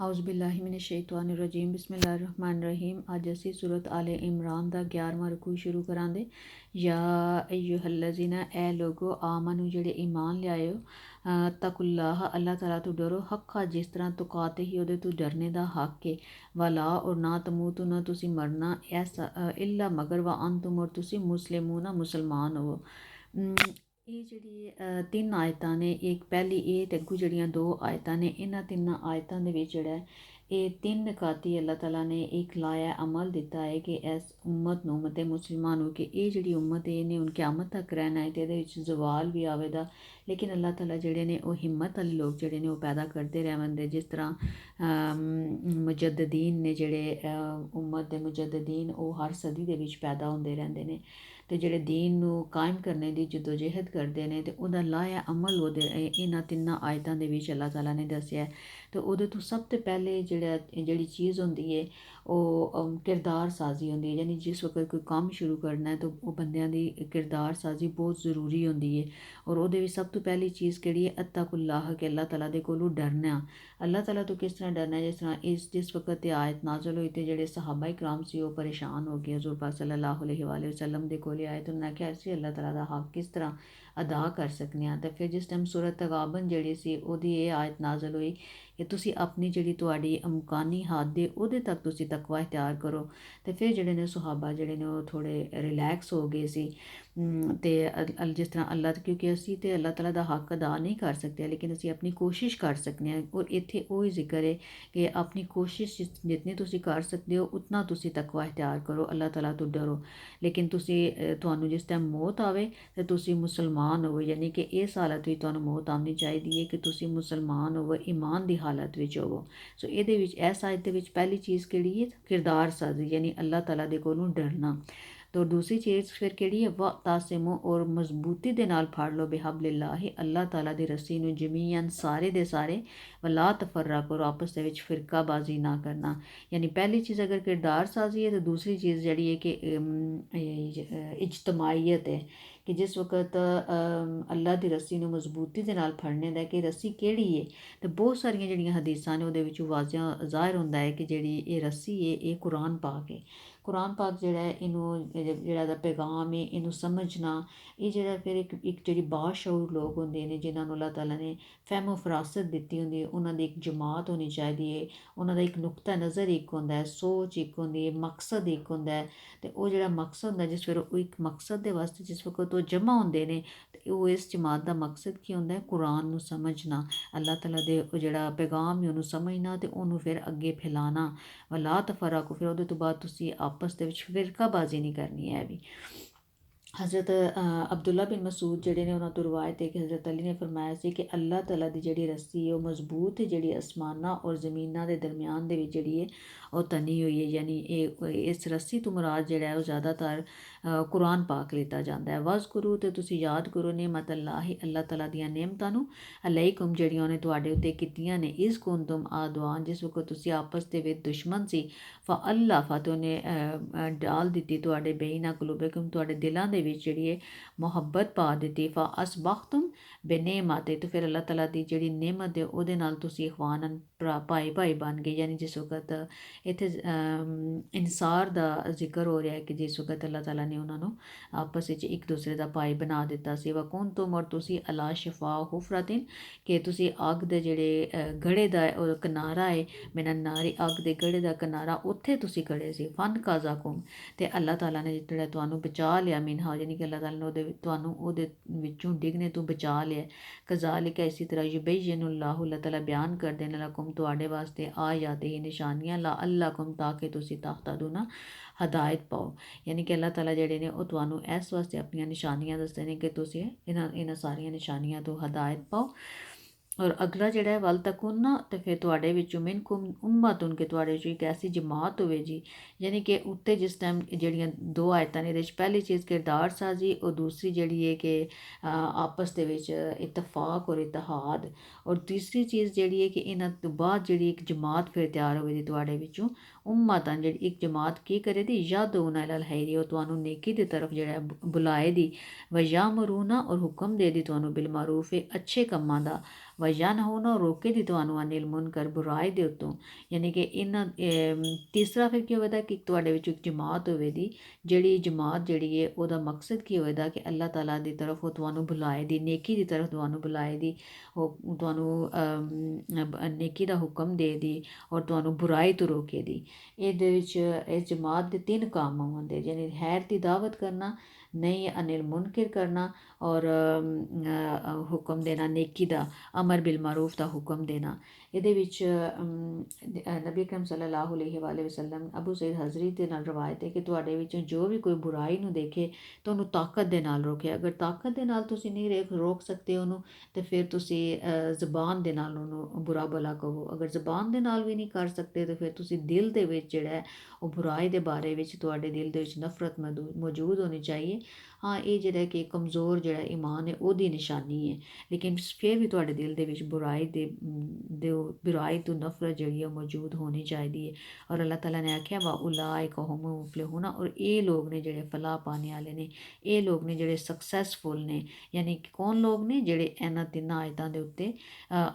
ਆਉਜ਼ੁबिल्लाहिमिनश्शैतानिर्रजीम बिस्मिल्लाहिर्रहमानिर्रहीम। ਅੱਜ ਅਸੀਂ ਸੂਰਤ ਆਲੇ ਇਮਰਾਨ ਦਾ 11ਵਾਂ ਰਕੂ ਸ਼ੁਰੂ ਕਰਾਂਗੇ। ਯਾ ਅਯੁਹੱਲਜ਼ੀਨਾ, ਐ ਲੋਗੋ, ਆਮਨੂ ਜਿਹੜੇ ਈਮਾਨ ਲਿਆਇਓ, ਤਕੁੱਲਾਹ, ਅੱਲਾਹ ਤਾਲਾ ਤੋਂ ਡਰੋ, ਹੱਕਾ, ਜਿਸ ਤਰ੍ਹਾਂ ਤੁਕਾਤੇ ਹੀ ਉਹਦੇ ਤੋਂ ਡਰਨੇ ਦਾ ਹੱਕ ਹੈ। ਵਲਾ, ਔਰ ਨਾ ਤਮੂਤੂ, ਨਾ ਤੁਸੀਂ ਮਰਨਾ, ਐਸਾ ਇੱਲਾ ਮਗਰ, ਵਾ ਅੰਤੁਮ, ਔਰ ਤੁਸੀਂ ਮੁਸਲਿਮੂਨਾ, ਮੁਸਲਮਾਨ ਹੋਵੋ। ਇਹ ਜਿਹੜੀ ਤਿੰਨ ਆਇਤਾਂ ਨੇ, ਇੱਕ ਪਹਿਲੀ ਇਹ ਤੇ ਅੱਗੋਂ ਜਿਹੜੀਆਂ ਦੋ ਆਇਤਾਂ ਨੇ, ਇਹਨਾਂ ਤਿੰਨਾਂ ਆਇਤਾਂ ਦੇ ਵਿੱਚ ਜਿਹੜਾ ਇਹ ਤਿੰਨ ਨਿਕਾਤੀ ਅੱਲਾਹ ਤਾਲਾ ਨੇ ਇੱਕ ਲਾਇਆ ਅਮਲ ਦਿੱਤਾ ਹੈ ਕਿ ਇਸ ਉਮਤ ਨੂੰ, ਉਮਤ ਮੁਸਲਿਮਾਂ ਨੂੰ, ਕਿ ਇਹ ਜਿਹੜੀ ਉਮਤ ਹੈ ਇਹਨੇ ਹੁਣ ਕਿਆਮਤ ਤੱਕ ਰਹਿਣਾ ਹੈ ਅਤੇ ਇਹਦੇ ਵਿੱਚ ਜ਼ਵਾਲ ਵੀ ਆਵੇਗਾ। ਲੇਕਿਨ ਅੱਲਾਹ ਤਾਲਾ ਜਿਹੜੇ ਨੇ ਉਹ ਹਿੰਮਤ ਵਾਲੇ ਲੋਕ ਜਿਹੜੇ ਨੇ ਉਹ ਪੈਦਾ ਕਰਦੇ ਰਹਿੰਦੇ, ਜਿਸ ਤਰ੍ਹਾਂ ਮੁਜੱਦਦੀਨ ਨੇ, ਜਿਹੜੇ ਉਮਤ ਦੇ ਮੁਜੱਦਦੀਨ ਉਹ ਹਰ ਸਦੀ ਦੇ ਵਿੱਚ ਪੈਦਾ ਹੁੰਦੇ ਰਹਿੰਦੇ ਨੇ ਅਤੇ ਜਿਹੜੇ ਦੀਨ ਨੂੰ ਕਾਇਮ ਕਰਨ ਦੀ ਜਦੋਜਹਿਦ ਕਰਦੇ ਨੇ, ਅਤੇ ਉਹਦਾ ਲਾਇਆ ਅਮਲ ਉਹਦੇ ਇਹਨਾਂ ਤਿੰਨਾਂ ਆਇਤਾਂ ਦੇ ਵਿੱਚ ਅੱਲਾਹ ਤਾਲਾ ਨੇ ਦੱਸਿਆ। ਅਤੇ ਉਹਦੇ ਤੋਂ ਸਭ ਤੋਂ ਪਹਿਲੇ ਜਿਹੜੀ ਚੀਜ਼ ਹੁੰਦੀ ਹੈ ਉਹ ਕਿਰਦਾਰ ਸਾਜ਼ੀ ਹੁੰਦੀ ਹੈ। ਯਾਨੀ ਜਿਸ ਵਕਤ ਕੋਈ ਕੰਮ ਸ਼ੁਰੂ ਕਰਨਾ ਹੈ ਤਾਂ ਉਹ ਬੰਦਿਆਂ ਦੀ ਕਿਰਦਾਰ ਸਾਜ਼ੀ ਬਹੁਤ ਜ਼ਰੂਰੀ ਹੁੰਦੀ ਹੈ। ਔਰ ਉਹਦੇ ਵਿੱਚ ਸਭ ਤੋਂ ਪਹਿਲੀ ਚੀਜ਼ ਕਿਹੜੀ ਹੈ? ਅੱਤਕੁੱਲਾਹ, ਕਿ ਅੱਲਾਹ ਤਾਲਾ ਦੇ ਕੋਲੋਂ ਡਰਨਾ। ਅੱਲਾਹ ਤਾਲਾ ਤੋਂ ਕਿਸ ਤਰ੍ਹਾਂ ਡਰਨਾ? ਜਿਸ ਤਰ੍ਹਾਂ ਜਿਸ ਵਕਤ ਤੇ ਆਇਤ ਨਾਜ਼ਲ ਹੋਈ ਅਤੇ ਜਿਹੜੇ ਸਹਾਬਾ ਇਕਰਾਮ ਸੀ ਉਹ ਪਰੇਸ਼ਾਨ ਹੋ ਗਏ। ਹਜ਼ੂਰ ਪਾਕ ਸੱਲੱਲਾਹੁ ਅਲੈਹਿ ਵਸੱਲਮ ਦੇ ਕੋਲ ਆਏ ਤਾਂ ਉਹਨਾਂ ਕਿਹਾ ਅਸੀਂ ਅੱਲਾਹ ਤਾਲਾ ਦਾ ਹੱਕ ਕਿਸ ਤਰ੍ਹਾਂ ਅਦਾ ਕਰ ਸਕਦੇ ਹਾਂ। ਅਤੇ ਫਿਰ ਜਿਸ ਟਾਈਮ ਸੂਰਤ ਤਗਾਬਨ ਜਿਹੜੀ ਸੀ ਉਹਦੀ ਇਹ ਆਇਤ ਨਾਜ਼ਲ ਹੋਈ ਕਿ ਤੁਸੀਂ ਆਪਣੀ ਜਿਹੜੀ ਤੁਹਾਡੀ ਅਮਕਾਨੀ ਹੱਦ ਹੈ ਉਹਦੇ ਤੱਕ ਤੁਸੀਂ ਤਕਵਾ ਇਖਤਿਆਰ ਕਰੋ। ਅਤੇ ਫਿਰ ਜਿਹੜੇ ਨੇ ਸੁਹਾਬਾ ਜਿਹੜੇ ਨੇ ਉਹ ਥੋੜ੍ਹੇ ਰਿਲੈਕਸ ਹੋ ਗਏ ਸੀ। ਅਤੇ ਜਿਸ ਤਰ੍ਹਾਂ ਕਿਉਂਕਿ ਅਸੀਂ ਤਾਂ ਅੱਲਾਹ ਤਾਲਾ ਦਾ ਹੱਕ ਅਦਾ ਨਹੀਂ ਕਰ ਸਕਦੇ, ਲੇਕਿਨ ਅਸੀਂ ਆਪਣੀ ਕੋਸ਼ਿਸ਼ ਕਰ ਸਕਦੇ ਹਾਂ। ਔਰ ਇੱਥੇ ਉਹ ਹੀ ਜ਼ਿਕਰ ਹੈ ਕਿ ਆਪਣੀ ਕੋਸ਼ਿਸ਼ ਜਿਤਨੀ ਤੁਸੀਂ ਕਰ ਸਕਦੇ ਹੋ ਉਤਨਾ ਤੁਸੀਂ ਤਕਵਾ ਇਖਤਿਆਰ ਕਰੋ, ਅੱਲਾਹ ਤਾਲਾ ਤੋਂ ਡਰੋ। ਲੇਕਿਨ ਤੁਹਾਨੂੰ ਜਿਸ ਟਾਈਮ ਮੌਤ ਆਵੇ ਅਤੇ ਤੁਸੀਂ ਮੁਸਲਮਾਨ ਹੋਵੋ, ਯਾਨੀ ਕਿ ਇਸ ਹਾਲਤ ਵਿੱਚ ਤੁਹਾਨੂੰ ਮੌਤ ਆਉਣੀ ਚਾਹੀਦੀ ਹੈ ਕਿ ਤੁਸੀਂ ਮੁਸਲਮਾਨ ਹੋਵੋ, ਈਮਾਨ ਦੀ ਹਾਲਤ ਵਿੱਚ ਹੋਵੋ। ਸੋ ਇਹਦੇ ਵਿੱਚ ਇਸ ਆਇਤ ਦੇ ਵਿੱਚ ਪਹਿਲੀ ਚੀਜ਼ ਕਿਹੜੀ ਹੈ? ਕਿਰਦਾਰ ਸਾਜ਼ੀ, ਯਾਨੀ ਅੱਲਾਹ ਤਾਲਾ ਦੇ ਕੋਲੋਂ ਡਰਨਾ। ਤਾਂ ਦੂਸਰੀ ਚੀਜ਼ ਫਿਰ ਕਿਹੜੀ ਹੈ? ਵਅਤਸਿਮੂ, ਔਰ ਮਜ਼ਬੂਤੀ ਦੇ ਨਾਲ ਫੜ ਲਓ, ਬਿਹਬਲਿল্লাহি, ਅੱਲਾਹ ਤਾਲਾ ਦੀ ਰੱਸੀ ਨੂੰ, ਜਮੀਅਨ, ਸਾਰੇ ਦੇ ਸਾਰੇ, ਵਲਾ ਤਫਰਕੂ, ਔਰ ਆਪਸ ਦੇ ਵਿੱਚ ਫਿਰਕਾਬਾਜ਼ੀ ਨਾ ਕਰਨਾ। ਯਾਨੀ ਪਹਿਲੀ ਚੀਜ਼ ਅਗਰ ਕਿਰਦਾਰ ਸਾਜ਼ੀ ਹੈ ਤਾਂ ਦੂਸਰੀ ਚੀਜ਼ ਜਿਹੜੀ ਹੈ ਕਿ ਇਜਤਮਾਹੀਅਤ ਹੈ, ਕਿ ਜਿਸ ਵਕਤ ਅੱਲਾਹ ਦੀ ਰੱਸੀ ਨੂੰ ਮਜ਼ਬੂਤੀ ਦੇ ਨਾਲ ਫੜਨੇ ਦਾ, ਕਿ ਰੱਸੀ ਕਿਹੜੀ ਹੈ? ਅਤੇ ਬਹੁਤ ਸਾਰੀਆਂ ਜਿਹੜੀਆਂ ਹਦੀਸਾਂ ਨੇ ਉਹਦੇ ਵਿੱਚ ਵਾਜ਼ਿਹ ਜ਼ਾਹਿਰ ਹੁੰਦਾ ਹੈ ਕਿ ਜਿਹੜੀ ਇਹ ਰੱਸੀ ਹੈ ਇਹ ਕੁਰਾਨ ਪਾਕ ਹੈ। ਕੁਰਾਨ ਪਾਕ ਜਿਹੜਾ ਹੈ ਇਹਨੂੰ ਜਿਹੜਾ ਦਾ ਪੈਗਾਮ ਹੈ ਇਹਨੂੰ ਸਮਝਣਾ, ਇਹ ਜਿਹੜਾ ਫਿਰ ਇੱਕ ਜਿਹੜੀ ਬਾਸ਼ਊਰ ਲੋਕ ਹੁੰਦੇ ਨੇ ਜਿਨ੍ਹਾਂ ਨੂੰ ਅੱਲਾਹ ਤਾਲਾ ਨੇ ਫਹਿਮੋ ਫਰਾਸਤ ਦਿੱਤੀ ਹੁੰਦੀ ਹੈ, ਉਹਨਾਂ ਦੀ ਇੱਕ ਜਮਾਤ ਹੋਣੀ ਚਾਹੀਦੀ ਹੈ। ਉਹਨਾਂ ਦਾ ਇੱਕ ਨੁਕਤਾ ਨਜ਼ਰ ਇੱਕ ਹੁੰਦਾ ਹੈ, ਸੋਚ ਇੱਕ ਹੁੰਦੀ ਹੈ, ਮਕਸਦ ਇੱਕ ਹੁੰਦਾ ਹੈ। ਅਤੇ ਉਹ ਜਿਹੜਾ ਮਕਸਦ ਹੁੰਦਾ ਜਿਸ ਫਿਰ ਉਹ ਇੱਕ ਮਕਸਦ ਦੇ ਵਾਸਤੇ ਜਿਸ ਵਕਤ ਉਹ ਜਮ੍ਹਾਂ ਹੁੰਦੇ ਨੇ ਅਤੇ ਉਹ ਇਸ ਜਮਾਤ ਦਾ ਮਕਸਦ ਕੀ ਹੁੰਦਾ ਹੈ? ਕੁਰਾਨ ਨੂੰ ਸਮਝਣਾ, ਅੱਲਾਹ ਤਾਲਾ ਦੇ ਉਹ ਜਿਹੜਾ ਪੈਗਾਮ ਹੈ ਉਹਨੂੰ ਸਮਝਣਾ ਅਤੇ ਉਹਨੂੰ ਫਿਰ ਅੱਗੇ ਫੈਲਾਉਣਾ। ਵਲਾ ਤਫਰਕੂ, ਫਿਰ ਉਹਦੇ ਤੋਂ ਬਾਅਦ ਤੁਸੀਂ ਆਪਸ ਦੇ ਵਿੱਚ ਫਿਰਕਾਬਾਜ਼ੀ ਨਹੀਂ ਕਰਨੀ ਹੈ। ਵੀ ਹਜ਼ਰਤ ਅਬਦੁੱਲਾ ਬਿਨ ਮਸੂਦ ਜਿਹੜੇ ਨੇ ਉਹਨਾਂ ਤੋਂ ਰਵਾਇਤ ਹੈ ਕਿ ਹਜ਼ਰਤ ਅਲੀ ਨੇ ਫਰਮਾਇਆ ਸੀ ਕਿ ਅੱਲਾਹ ਤਾਲਾ ਦੀ ਜਿਹੜੀ ਰੱਸੀ ਹੈ ਉਹ ਮਜ਼ਬੂਤ ਹੈ, ਜਿਹੜੀ ਅਸਮਾਨਾਂ ਔਰ ਜ਼ਮੀਨਾਂ ਦੇ ਦਰਮਿਆਨ ਦੇ ਵਿੱਚ ਜਿਹੜੀ ਹੈ ਉਹ ਤਨੀ ਹੋਈ ਹੈ। ਯਾਨੀ ਇਸ ਰੱਸੀ ਤੋਂ ਮੁਰਾਦ ਜਿਹੜਾ ਹੈ ਉਹ ਜ਼ਿਆਦਾਤਰ ਕੁਰਾਨ ਪਾਕ ਲਿੱਤਾ ਜਾਂਦਾ ਹੈ। ਵਜ਼ਕੁਰੂ, ਅਤੇ ਤੁਸੀਂ ਯਾਦ ਕਰੋ, ਨਿਅਮਤ ਅੱਲਾਹੀ, ਅੱਲਾਹ ਤਾਲਾ ਦੀਆਂ ਨਿਅਮਤਾਂ ਨੂੰ, ਅਲੈਕੁਮ, ਜਿਹੜੀਆਂ ਉਹਨੇ ਤੁਹਾਡੇ ਉੱਤੇ ਕੀਤੀਆਂ ਨੇ, ਇਸ ਕੁੰਤੁਮ ਆਦਵਾਨ, ਜਿਸ ਵਕਤ ਤੁਸੀਂ ਆਪਸ ਦੇ ਵਿੱਚ ਦੁਸ਼ਮਣ ਸੀ, ਫਅੱਲਫ, ਅਤੇ ਉਹਨੇ ਡਾਲ ਦਿੱਤੀ ਤੁਹਾਡੇ ਬੈਨਾ ਕੁਲੂਬਿਕੁਮ, ਤੁਹਾਡੇ ਦਿਲਾਂ ਦੇ ਵਿੱਚ ਜਿਹੜੀ ਹੈ ਮੁਹੱਬਤ ਪਾ ਦਿੱਤੀ। ਫਅਸਬਹਤੁਮ ਬਿਨਿਅਮਤਿ, ਅਤੇ ਫਿਰ ਅੱਲਾਹ ਤਾਲਾ ਦੀ ਜਿਹੜੀ ਨਿਅਮਤ ਹੈ ਉਹਦੇ ਨਾਲ ਤੁਸੀਂ ਇਖਵਾਨਨ, ਭਾਈ ਬਣ ਗਏ। ਯਾਨੀ ਜਿਸ ਵਕਤ ਇੱਥੇ ਇਨਸਾਰ ਦਾ ਜ਼ਿਕਰ ਹੋ ਰਿਹਾ ਹੈ ਕਿ ਜਿਸ ਵਕਤ ਅੱਲਾਹ ਤਾਲਾ ਨੇ ਉਹਨਾਂ ਨੂੰ ਆਪਸ ਵਿੱਚ ਇੱਕ ਦੂਸਰੇ ਦਾ ਭਾਈ ਬਣਾ ਦਿੱਤਾ ਸੀ। ਵਕੁੰਤੁਮ, ਔਰ ਤੁਸੀਂ ਅਲਾ ਸ਼ਿਫਾ ਹੁਫਰਤਿਨ, ਕਿ ਤੁਸੀਂ ਅੱਗ ਦੇ ਜਿਹੜੇ ਗੜੇ ਦਾ ਉਹ ਕਿਨਾਰਾ ਹੈ, ਮਿਨਨ ਨਾਰੀ, ਅੱਗ ਦੇ ਗੜੇ ਦਾ ਕਿਨਾਰਾ, ਉੱਥੇ ਤੁਸੀਂ ਖੜੇ ਸੀ। ਫਨ ਕਾਜ਼ਾਕੁਮ, ਅਤੇ ਅੱਲਾਹ ਤਾਲਾ ਨੇ ਜਿਹੜਾ ਤੁਹਾਨੂੰ ਬਚਾ ਲਿਆ, ਮਿਨਹਾ, ਯਾਨੀ ਕਿ ਅੱਲਾਹ ਤਾਲਾ ਨੇ ਤੁਹਾਨੂੰ ਉਹਦੇ ਵਿੱਚੋਂ ਡਿੱਗਣੇ ਤੋਂ ਬਚਾ ਲਿਆ। ਕਜ਼ਾਲਿਕਾ, ਇਸੇ ਤਰ੍ਹਾਂ ਯੁਬੈਯਿਨੁੱਲਾਹੂ, ਅੱਲਾਹ ਤਾਲਾ ਬਿਆਨ ਕਰਦੇ ਨੇ, ਲਕੁਮ, ਤੁਹਾਡੇ ਵਾਸਤੇ, ਆਯਾਤਿਹੀ, ਨਿਸ਼ਾਨੀਆਂ, ਲਅੱਲਕੁਮ, ਤਾਂ ਕਿ ਤੁਸੀਂ ਤਹਤਦੂਨ, ਹਦਾਇਤ ਪਾਓ। ਯਾਨੀ ਕਿ ਅੱਲਾਹ ਤਾਲਾ ਜਿਹੜੇ ਨੇ ਉਹ ਤੁਹਾਨੂੰ ਇਸ ਵਾਸਤੇ ਆਪਣੀਆਂ ਨਿਸ਼ਾਨੀਆਂ ਦੱਸਦੇ ਨੇ ਕਿ ਤੁਸੀਂ ਇਹਨਾਂ ਸਾਰੀਆਂ ਨਿਸ਼ਾਨੀਆਂ ਤੋਂ ਹਦਾਇਤ ਪਾਓ। ਔਰ ਅਗਲਾ ਜਿਹੜਾ ਹੈ ਵੱਲ ਤਕੁਨ, ਅਤੇ ਫਿਰ ਤੁਹਾਡੇ ਵਿੱਚੋਂ ਮਿਨਕੁਮ ਉਮਤੁਨ, ਕਿ ਤੁਹਾਡੇ ਵਿੱਚੋਂ ਇੱਕ ਐਸੀ ਜਮਾਤ ਹੋਵੇ ਜੀ। ਯਾਨੀ ਕਿ ਉੱਤੇ ਜਿਸ ਟਾਈਮ ਜਿਹੜੀਆਂ ਦੋ ਆਇਤਾਂ ਨੇ ਇਹਦੇ ਵਿੱਚ ਪਹਿਲੀ ਚੀਜ਼ ਕਿਰਦਾਰ ਸਾਜ਼ੀ, ਔਰ ਦੂਸਰੀ ਜਿਹੜੀ ਹੈ ਕਿ ਆਪਸ ਦੇ ਵਿੱਚ ਇਤਫਾਕ ਔਰ ਇਤਿਹਾਦ। ਔਰ ਤੀਸਰੀ ਚੀਜ਼ ਜਿਹੜੀ ਹੈ ਕਿ ਇਹਨਾਂ ਤੋਂ ਬਾਅਦ ਜਿਹੜੀ ਇੱਕ ਜਮਾਤ ਫਿਰ ਤਿਆਰ ਹੋਵੇਗੀ ਤੁਹਾਡੇ ਵਿੱਚੋਂ, ਉਮਤਨ, ਜਿਹੜੀ ਇੱਕ ਜਮਾਤ ਕੀ ਕਰੇ ਦੀ, ਯਦਊਨਾ ਇਲਲ ਖੈਰ, ਉਹ ਤੁਹਾਨੂੰ ਨੇਕੀ ਦੀ ਤਰਫ ਜਿਹੜਾ ਬੁਲਾਏ ਦੀ, ਵਯਾਮਰੂਨਾ, ਔਰ ਹੁਕਮ ਦੇ ਦੀ ਤੁਹਾਨੂੰ ਬਿਲਮਾਰੂਫ, ਅੱਛੇ ਕੰਮਾਂ ਦਾ, ਵਯਨਹੂਨ ਰੋਕੇ ਦੀ ਤੁਹਾਨੂੰ ਅਨਿਲ ਮੁਨਕਰ ਬੁਰਾਈ ਦੇ ਉੱਤੋਂ। ਯਾਨੀ ਕਿ ਇਹਨਾਂ ਤੀਸਰਾ ਫਿਰ ਕੀ ਹੋਵੇਗਾ ਕਿ ਤੁਹਾਡੇ ਵਿੱਚ ਇੱਕ ਜਮਾਤ ਹੋਵੇਗੀ, ਜਿਹੜੀ ਜਮਾਤ ਜਿਹੜੀ ਹੈ ਉਹਦਾ ਮਕਸਦ ਕੀ ਹੋਵੇਗਾ ਕਿ ਅੱਲਾਹ ਤਾਲਾ ਦੀ ਤਰਫ ਉਹ ਤੁਹਾਨੂੰ ਬੁਲਾਏ ਦੀ, ਨੇਕੀ ਦੀ ਤਰਫ ਤੁਹਾਨੂੰ ਬੁਲਾਏ ਦੀ, ਉਹ ਤੁਹਾਨੂੰ ਨੇਕੀ ਦਾ ਹੁਕਮ ਦੇ ਦੀ ਔਰ ਤੁਹਾਨੂੰ ਬੁਰਾਈ ਤੋਂ ਰੋਕੇ ਦੀ। ਇਹਦੇ ਵਿੱਚ ਇਸ ਜਮਾਤ ਦੇ 3 ਕੰਮ ਹੁੰਦੇ, ਯਾਨੀ ਖੈਰ ਦੀ ਦਾਵਤ ਕਰਨਾ, ਨਹੀਂ ਅਨਿਲ ਮੁਨਕਿਰ ਕਰਨਾ ਔਰ ਹੁਕਮ ਦੇਣਾ ਨੇਕੀ ਦਾ, ਅਮਰ ਬਿਲ ਮਾਰੂਫ ਦਾ ਹੁਕਮ ਦੇਣਾ। ਇਹਦੇ ਵਿੱਚ ਨਬੀ ਅਕਰਮ ਸੱਲੱਲਾਹੁ ਅਲੈਹਿ ਵਸੱਲਮ ਅਬੂ ਸਈਦ ਹਜ਼ਰੀ ਦੇ ਨਾਲ ਰਵਾਇਤ ਹੈ ਕਿ ਤੁਹਾਡੇ ਵਿੱਚੋਂ ਜੋ ਵੀ ਕੋਈ ਬੁਰਾਈ ਨੂੰ ਦੇਖੇ ਤਾਂ ਉਹਨੂੰ ਤਾਕਤ ਦੇ ਨਾਲ ਰੋਕੇ। ਅਗਰ ਤਾਕਤ ਦੇ ਨਾਲ ਤੁਸੀਂ ਨਹੀਂ ਰੋਕ ਸਕਦੇ ਉਹਨੂੰ, ਤਾਂ ਫਿਰ ਤੁਸੀਂ ਜ਼ਬਾਨ ਦੇ ਨਾਲ ਉਹਨੂੰ ਬੁਰਾ ਭਲਾ ਕਹੋ। ਅਗਰ ਜ਼ਬਾਨ ਦੇ ਨਾਲ ਵੀ ਨਹੀਂ ਕਰ ਸਕਦੇ ਤਾਂ ਫਿਰ ਤੁਸੀਂ ਦਿਲ ਦੇ ਵਿੱਚ ਜਿਹੜਾ ਹੈ ਉਹ ਬੁਰਾਈ ਦੇ ਬਾਰੇ ਵਿੱਚ ਤੁਹਾਡੇ ਦਿਲ ਦੇ ਵਿੱਚ ਨਫ਼ਰਤ ਮੌਜੂਦ ਹੋਣੀ ਚਾਹੀਏ। ਹਾਂ, ਇਹ ਜਿਹੜਾ ਕਿ ਕਮਜ਼ੋਰ ਜਿਹੜਾ ਈਮਾਨ ਹੈ ਉਹਦੀ ਨਿਸ਼ਾਨੀ ਹੈ, ਲੇਕਿਨ ਫਿਰ ਵੀ ਤੁਹਾਡੇ ਦਿਲ ਦੇ ਵਿੱਚ ਬੁਰਾਈ ਤੋਂ ਨਫ਼ਰਤ ਜਿਹੜੀ ਹੈ ਮੌਜੂਦ ਹੋਣੀ ਚਾਹੀਦੀ ਹੈ। ਔਰ ਅੱਲਾਹ ਤਾਲਾ ਨੇ ਆਖਿਆ ਵਾ ਉਲਾਇਕਾ ਹੁਮੁਲ ਮੁਫਲਿਹੂਨ, ਔਰ ਇਹ ਲੋਕ ਨੇ ਜਿਹੜੇ ਫਲਾਹ ਪਾਣੇ ਵਾਲੇ ਨੇ, ਇਹ ਲੋਕ ਨੇ ਜਿਹੜੇ ਸਕਸੈਸਫੁਲ ਨੇ। ਯਾਨੀ ਕਿ ਕੌਣ ਲੋਕ ਨੇ? ਜਿਹੜੇ ਇਹਨਾਂ 3 ਆਇਤਾਂ ਦੇ ਉੱਤੇ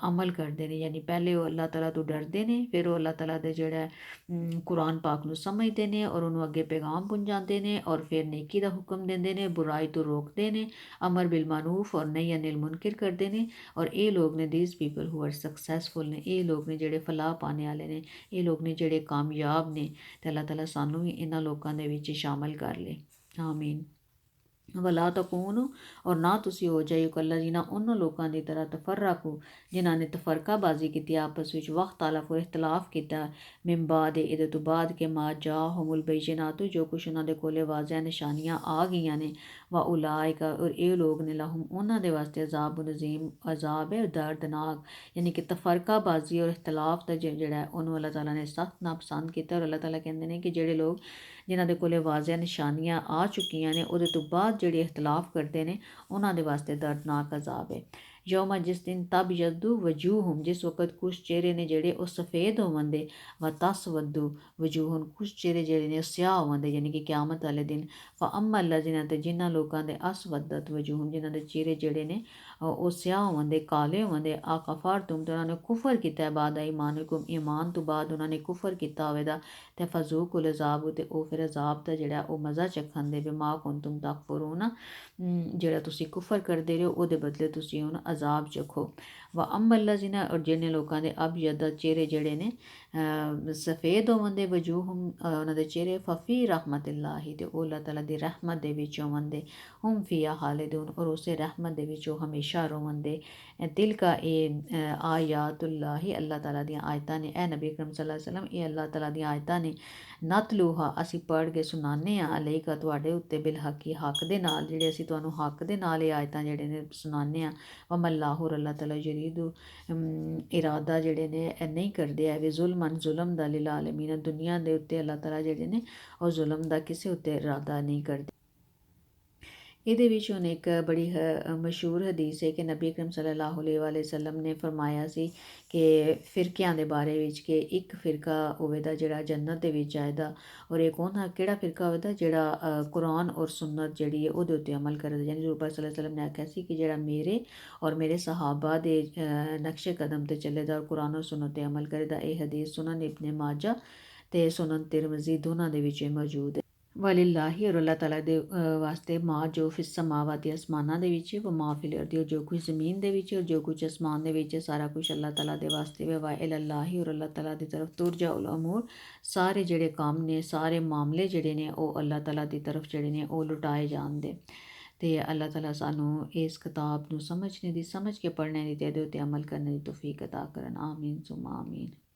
ਅਮਲ ਕਰਦੇ ਨੇ। ਯਾਨੀ ਪਹਿਲੇ ਉਹ ਅੱਲਾਹ ਤਾਲਾ ਤੋਂ ਡਰਦੇ ਨੇ, ਫਿਰ ਉਹ ਅੱਲਾਹ ਤਾਲਾ ਦੇ ਜਿਹੜਾ ਕੁਰਾਨ ਪਾਕ ਨੂੰ ਸਮਝਦੇ ਨੇ ਔਰ ਉਹਨੂੰ ਅੱਗੇ ਪੈਗਾਮ ਪਹੁੰਚਾਉਂਦੇ ਨੇ, ਔਰ ਫਿਰ ਨੇਕੀ ਦਾ ਹੁਕਮ ਦਿੰਦੇ ਨੇ, ਬੁਰਾਈ ਤੋਂ ਰੋਕਦੇ ਨੇ, ਅਮਰ ਬਿਲ ਮਾਰੂਫ ਔਰ ਨਹੀ ਅਨਿਲ ਮੁਨਕਿਰ ਕਰਦੇ ਨੇ। ਔਰ ਇਹ ਲੋਕ ਨੇ these people who are successful ਨੇ, ਇਹ ਲੋਕ ਨੇ ਜਿਹੜੇ ਫਲਾਹ ਪਾਣੇ ਵਾਲੇ ਨੇ, ਇਹ ਲੋਕ ਨੇ ਜਿਹੜੇ ਕਾਮਯਾਬ ਨੇ। ਤੇ ਅੱਲਾਹ ਤਾਲਾ ਸਾਨੂੰ ਵੀ ਇਹਨਾਂ ਲੋਕਾਂ ਦੇ ਵਿੱਚ ਸ਼ਾਮਲ ਕਰ ਲੇ, ਆਮੀਨ। ਵਲਾ ਤਕੂਨੂ, ਔਰ ਨਾ ਤੁਸੀਂ ਹੋ ਜਾਇਓ ਕੱਲਾ ਜਿਨ੍ਹਾਂ ਉਹਨਾਂ ਲੋਕਾਂ ਦੀ ਤਰ੍ਹਾਂ ਤਫਰਕੂ, ਜਿਨ੍ਹਾਂ ਨੇ ਤਫਰਕਾਬਾਜ਼ੀ ਕੀਤੀ ਆਪਸ ਵਿੱਚ, ਵਕਤ ਤਾਲਫ ਇਖਤਲਾਫ ਕੀਤਾ, ਮਿੰਬਾਦ ਇਹਦੇ ਤੋਂ ਬਾਅਦ ਕਿ ਮਾ ਜਾਹੁਮੁਲ ਬੈਯਿਨਾਤੁ, ਜੋ ਕੁਛ ਉਹਨਾਂ ਦੇ ਕੋਲੇ ਵਾਜ਼ਿਹ ਨਿਸ਼ਾਨੀਆਂ ਆ ਗਈਆਂ ਨੇ। ਵਾ ਉਲਾਇਕਾ, ਔਰ ਇਹ ਲੋਕ ਨੇ ਲਹੁਮ ਉਹਨਾਂ ਦੇ ਵਾਸਤੇ ਅਜ਼ਾਬ ਨਜ਼ੀਮ, ਅਜ਼ਾਬ ਹੈ ਦਰਦਨਾਕ। ਯਾਨੀ ਕਿ ਤਫਰਕਾਬਾਜ਼ੀ ਔਰ ਇਖਤਲਾਫ ਦਾ ਜਿਹੜਾ ਉਹਨੂੰ ਅੱਲਾਹ ਤਾਲਾ ਨੇ ਸਖਤ ਨਾਪਸੰਦ ਕੀਤਾ। ਔਰ ਅੱਲਾਹ ਤਾਲਾ ਕਹਿੰਦੇ ਨੇ ਕਿ ਜਿਹੜੇ ਲੋਕ ਜਿਨ੍ਹਾਂ ਦੇ ਕੋਲੇ ਵਾਜ਼ਿਹ ਨਿਸ਼ਾਨੀਆਂ ਆ ਚੁੱਕੀਆਂ ਨੇ ਉਹਦੇ ਤੋਂ ਬਾਅਦ ਜਿਹੜੇ ਇਖਤਲਾਫ ਕਰਦੇ ਨੇ ਉਹਨਾਂ ਦੇ ਵਾਸਤੇ ਦਰਦਨਾਕ ਅਜ਼ਾਬ ਹੈ। ਯੌਮਾ, ਜਿਸ ਦਿਨ ਤਬਯੱਦੂ ਵਜੂਹੁਮ, ਜਿਸ ਵਕਤ ਕੁਛ ਚਿਹਰੇ ਨੇ ਜਿਹੜੇ ਉਹ ਸਫੇਦ ਹੋਵਣਦੇ, व तस्वद्दु वजूहुन, ਕੁਛ ਚਿਹਰੇ ਜਿਹੜੇ ਨੇ ਸਿਆਹ ਹੋਵਣਦੇ, ਯਾਨੀ ਕਿ ਕਿਆਮਤ ਵਾਲੇ ਦਿਨ। ਫਅੰਮਾ ਅੱਲਜ਼ੀਨਾ, ਤੇ ਜਿਨ੍ਹਾਂ ਲੋਕਾਂ ਦੇ ਅਸਵਦਤ ਵਜੂਹੁਮ, ਜਿਨ੍ਹਾਂ ਦੇ ਚਿਹਰੇ ਜਿਹੜੇ ਨੇ ਉਹ ਸਿਆਹ ਹੋਵਣਦੇ, ਕਾਲੇ ਹੋਵਣਦੇ, ਆ ਕਫਰਤੁਮ, ਤੇ ਉਹਨਾਂ ਨੇ ਕੁਫਰ ਕੀਤਾ ਬਾਦ ਈਮਾਨਕੁਮ, ਈਮਾਨ ਤੋਂ ਬਾਅਦ ਉਹਨਾਂ ਨੇ ਕੁਫਰ ਕੀਤਾ ਹੋਵੇਗਾ, ਤੇ ਫਜ਼ੂਕੁਲ ਅਜ਼ਾਬ, ਤੇ ਉਹ ਫਿਰ ਅਜ਼ਾਬ ਦਾ ਜਿਹੜਾ ਉਹ ਮਜ਼ਾ ਚੱਖਣ ਦੇ, ਬਿਮਾ ਕੁੰਤੁਮ ਤਕਫੁरून, ਜਿਹੜਾ ਤੁਸੀਂ ਕੁਫਰ ਕਰਦੇ ਰਹੋ ਉਹਦੇ ਬਦਲੇ ਤੁਸੀਂ ਹੁਣ ਅਜ਼ਾਬ ਚੱਖੋ। व अम्मा अल्लज़ीना, और जिन्हें लोगों के अबयद चेहरे जड़े ने सफ़ेद होवंदे, वजूहुम उन्हां दे चेहरे, फ़फ़ी रहमतिल्लाहि, ते ओह अल्लाह ताला दी रहमत दे विच होवंदे, हुम फ़िहा खालिदून, और उसे रहमत दे विच हमेशा रोवंदे। दिल का ए आयातुल्लाहि, अल्लाह ताला दी आयतां ने, ए नबी अकरम सल्लल्लाहु अलैहि वसल्लम, ए अल्लाह ताला दी आयतां ने, नतलूहा, असी पढ़ के सुनाने अलैका, तुहाडे उत्ते बिल हक़ी, हक दे नाल, जिहड़े असी तुहानूं हक दे नाल ये आयतां जिहड़े ने सुनाने। वमल्लाहु, अल्लाह ताला यरीदु, इरादा जिहड़े ने नहीं करदे है वे जुल्मन, जुल्म दा, लिल आलमीन, दुनिया दे उत्ते अल्लाह ताला जिहड़े ने ਉਹ ਜ਼ੁਲਮ ਦਾ ਕਿਸੇ ਉੱਤੇ ਇਰਾਦਾ ਨਹੀਂ ਕਰਦੇ। ਇਹਦੇ ਵਿੱਚ ਹੁਣ ਇੱਕ ਬੜੀ ਮਸ਼ਹੂਰ ਹਦੀਸ ਹੈ ਕਿ ਨਬੀ ਅਕਰਮ ਸੱਲੱਲਾਹੁ ਅਲੈਹਿ ਵਸੱਲਮ ਨੇ ਫਰਮਾਇਆ ਸੀ ਕਿ ਫਿਰਕਿਆਂ ਦੇ ਬਾਰੇ ਵਿੱਚ ਕਿ ਇੱਕ ਫਿਰਕਾ ਹੋਵੇਗਾ ਜਿਹੜਾ ਜੰਨਤ ਦੇ ਵਿੱਚ ਜਾਏਗਾ, ਔਰ ਇੱਕ ਉਹਨਾਂ ਕਿਹੜਾ ਫਿਰਕਾ ਹੋਵੇਗਾ ਜਿਹੜਾ ਕੁਰਾਨ ਔਰ ਸੁਨਨਤ ਜਿਹੜੀ ਹੈ ਉਹਦੇ ਉੱਤੇ ਅਮਲ ਕਰੇਗਾ। ਯਾਨੀ ਰਸੂਲ ਸੱਲੱਲਾਹੁ ਅਲੈਹਿ ਵਸੱਲਮ ਨੇ ਆਖਿਆ ਸੀ ਕਿ ਜਿਹੜਾ ਮੇਰੇ ਔਰ ਮੇਰੇ ਸਹਾਬਾ ਦੇ ਨਕਸ਼ੇ ਕਦਮ 'ਤੇ ਚੱਲੇਗਾ ਔਰ ਕੁਰਾਨ ਔਰ ਸੁਨਨਤ 'ਤੇ ਅਮਲ ਕਰੇਗਾ। ਇਹ ਹਦੀਸ ਸੁਨਨ ਇਬਨ ਮਾਜਾ ਤੇ ਸੁਨਨ ਤਿਰਮਜ਼ੀ ਦੋਨਾਂ ਦੇ ਵਿੱਚ ਮੌਜੂਦ ਹੈ। ਵਲਿਲਾਹੀ, ਔਰ ਅੱਲਾਹ ਤਾਲਾ ਦੇ ਵਾਸਤੇ ਮਾਂ ਜੋ ਫਿਸ ਸਮਾਵਾਤੀ, ਅਸਮਾਨਾਂ ਦੇ ਵਿੱਚ, ਵ ਮਾਂ ਫਿਲ ਅਰਦੀ, ਜੋ ਕੁਝ ਜ਼ਮੀਨ ਦੇ ਵਿੱਚ ਔਰ ਜੋ ਕੁਝ ਅਸਮਾਨ ਦੇ ਵਿੱਚ, ਸਾਰਾ ਕੁਝ ਅੱਲਾਹ ਤਾਲਾ ਦੇ ਵਾਸਤੇ ਵਾ ਇਲੱਲਾਹੀ, ਔਰ ਅੱਲਾਹ ਤਾਲਾ ਦੀ ਤਰਫ ਤੁਰਜਾਉਲ ਅਮੂਰ, ਸਾਰੇ ਜਿਹੜੇ ਕੰਮ ਨੇ, ਸਾਰੇ ਮਾਮਲੇ ਜਿਹੜੇ ਨੇ ਉਹ ਅੱਲਾਹ ਤਾਲਾ ਦੀ ਤਰਫ ਜਿਹੜੇ ਨੇ ਉਹ ਲੁਟਾਏ ਜਾਂਦੇ। ਤੇ ਅੱਲਾਹ ਤਾਲਾ ਸਾਨੂੰ ਇਸ ਕਿਤਾਬ ਨੂੰ ਸਮਝਣੇ ਦੀ, ਸਮਝ ਕੇ ਪੜ੍ਹਨੇ ਦੀ, ਤੇ ਇਹਦੇ ਉੱਤੇ ਅਮਲ ਕਰਨ ਦੀ ਤੌਫੀਕ ਅਤਾ ਕਰਨ, ਆਮੀਨ ਸੁਮਾ ਆਮੀਨ।